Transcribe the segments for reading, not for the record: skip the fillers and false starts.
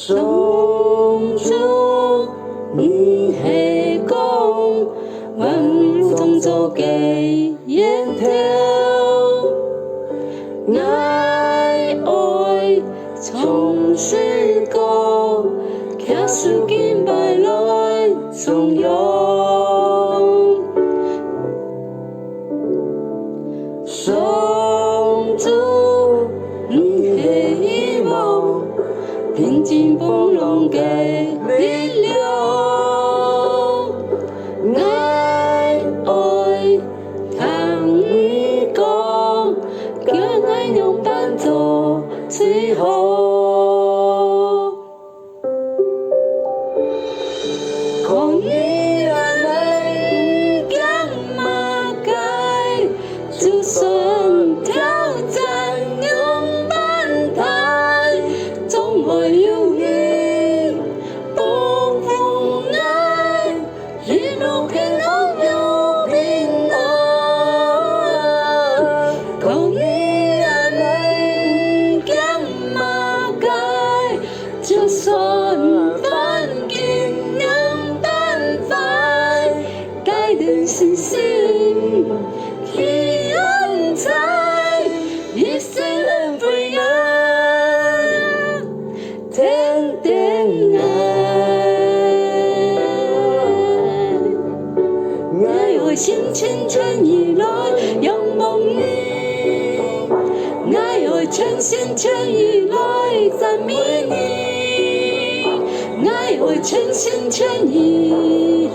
上主，你是讲万物创造嘅源头，爱爱从世高，却是敬拜来颂扬。上主，你是希望，平静波浪嘅力量，爱爱同你讲，叫爱用伴奏最好。可你原来干嘛该，就算挑战用半台，总会有你不负爱，一路平安又平安。可你原来干嘛该，就算环境让办法，改变信心去安在，一生人归爱，天天爱。爱我心清全意来仰望你，爱我全心全意来赞美你，爱我全心全意，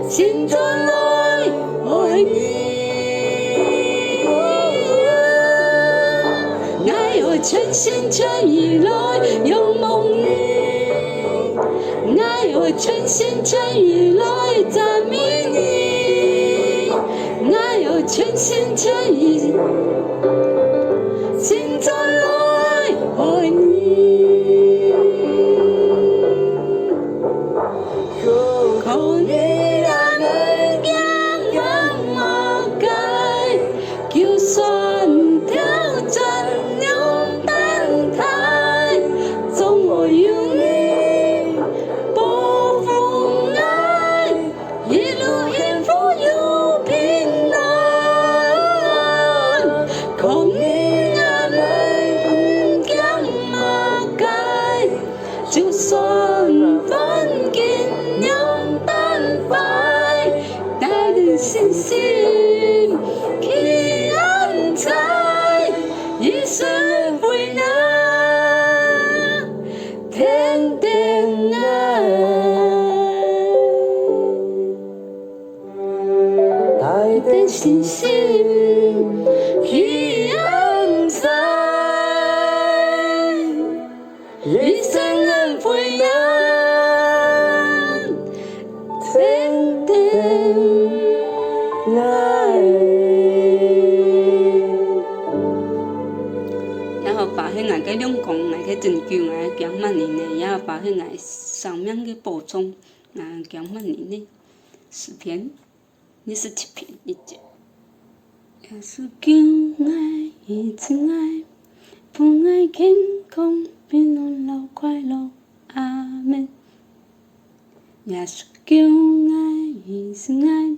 心中来爱你。爱我全心全意来仰望你，爱我全心全意来赞美你，爱我全心全意，心中来爱你。可你让人仰马该，就算挑战用半台，总会有你不负爱，一路幸福又平安。可你让人仰马该，就算环境让办法，带着信心去安在，一生为难，天天爱，带着信心去安在，一生人为难，天天爱。也好把迄个两公来去拯救来强万年呢，也好把迄个上面嘅补充，强万年呢诗篇27篇1节。耶稣叫爱一直爱，不爱健康平安老快乐，阿门。耶稣叫爱一直爱，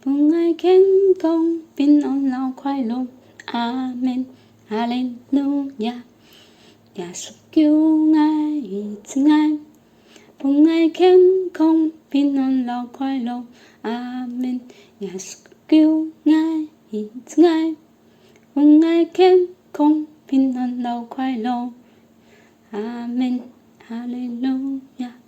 不爱健康平安老快乐，阿门。哈利路亚。耶稣叫爱一直爱，不爱健康平安老快乐，阿门。耶稣叫爱一直爱，不爱健康平安老快乐，阿门。哈利路亚。